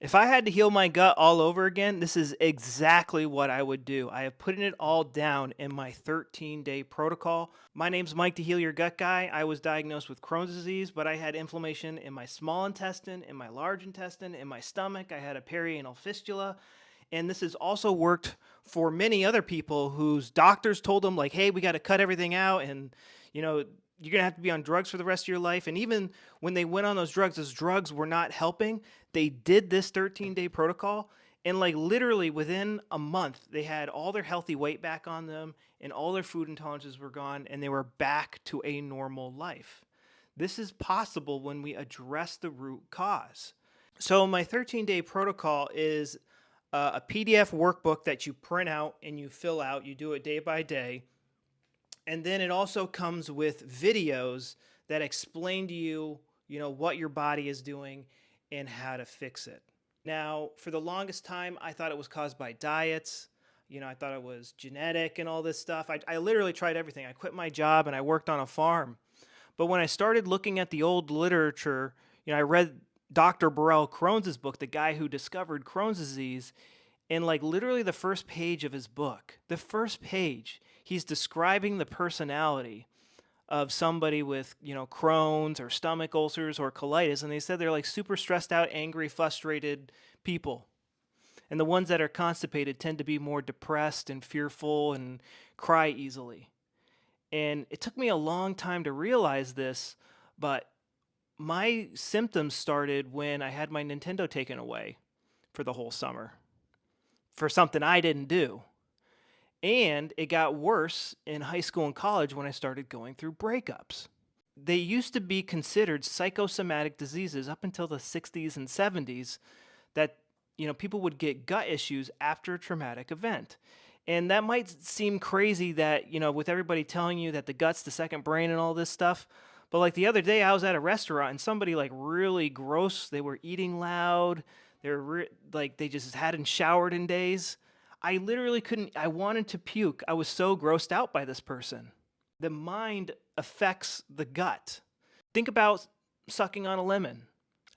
If I had to heal my gut all over again, this is exactly what I would do. I have put it all down in my 13-day protocol. My name's Mike, the Heal Your Gut Guy. I was diagnosed with Crohn's disease, but I had inflammation in my small intestine, in my large intestine, in my stomach. I had a perianal fistula. And this has also worked for many other people whose doctors told them, like, hey, we got to cut everything out. And, you know, you're going to have to be on drugs for the rest of your life. And even when they went on those drugs were not helping. They did this 13-day protocol. And like literally within a month, they had all their healthy weight back on them and all their food intolerances were gone and they were back to a normal life. This is possible when we address the root cause. So, my 13-day protocol is a PDF workbook that you print out and you fill out. You do it day by day. And then it also comes with videos that explain to you, what your body is doing and how to fix it. Now, for the longest time, I thought it was caused by diets. I thought it was genetic and all this stuff. I literally tried everything. I quit my job and I worked on a farm. But when I started looking at the old literature, I read Dr. Burrell Crohn's book, the guy who discovered Crohn's disease, and like literally the first page of his book, the first page, he's describing the personality of somebody with, Crohn's or stomach ulcers or colitis. And they said they're like super stressed out, angry, frustrated people. And the ones that are constipated tend to be more depressed and fearful and cry easily. And it took me a long time to realize this, but my symptoms started when I had my Nintendo taken away for the whole summer for something I didn't do. And it got worse in high school and college when I started going through breakups. They used to be considered psychosomatic diseases up until the 60s and 70s that people would get gut issues after a traumatic event. And that might seem crazy that, with everybody telling you that the gut's the second brain and all this stuff. But like the other day I was at a restaurant and somebody like really gross, they were eating loud. Like they just hadn't showered in days. I literally couldn't, I wanted to puke. I was so grossed out by this person. The mind affects the gut. Think about sucking on a lemon.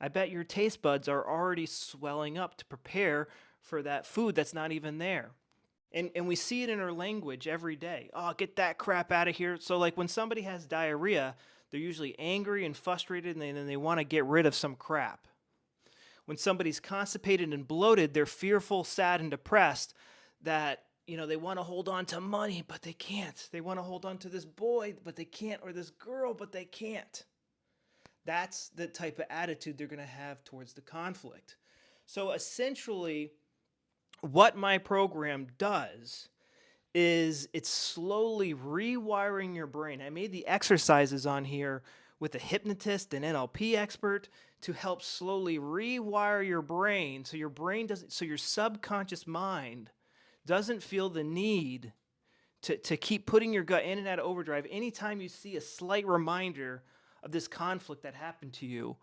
I bet your taste buds are already swelling up to prepare for that food that's not even there. And we see it in our language every day. Oh, get that crap out of here. So, like when somebody has diarrhea, they're usually angry and frustrated and then they want to get rid of some crap. When somebody's constipated and bloated, they're fearful, sad, and depressed that, they want to hold on to money, but they can't. They want to hold on to this boy, but they can't, or this girl, but they can't. That's the type of attitude they're going to have towards the conflict. So essentially, what my program does is it's slowly rewiring your brain. I made the exercises on here with a hypnotist, an NLP expert, to help slowly rewire your brain so your subconscious mind doesn't feel the need to keep putting your gut in and out of overdrive anytime you see a slight reminder of this conflict that happened to you.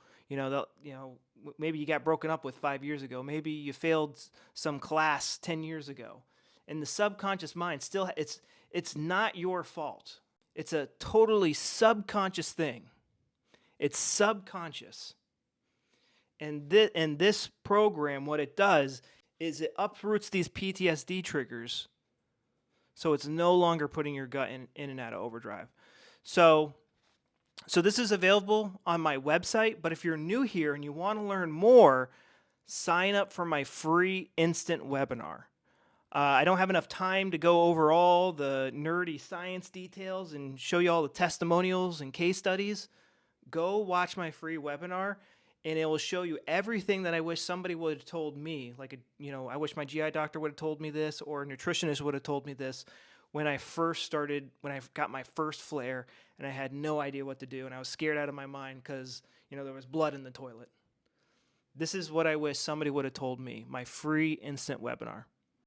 Maybe you got broken up with 5 years ago. Maybe you failed some class 10 years ago. And the subconscious mind still, it's not your fault. It's a totally subconscious thing. It's subconscious. And this program, what it does is it uproots these PTSD triggers so it's no longer putting your gut in and out of overdrive. So this is available on my website, but if you're new here and you want to learn more, sign up for my free instant webinar. I don't have enough time to go over all the nerdy science details and show you all the testimonials and case studies. Go watch my free webinar and it will show you everything that I wish somebody would have told me. I wish my GI doctor would have told me this or a nutritionist would have told me this when I got my first flare and I had no idea what to do and I was scared out of my mind because, there was blood in the toilet. This is what I wish somebody would have told me, my free instant webinar.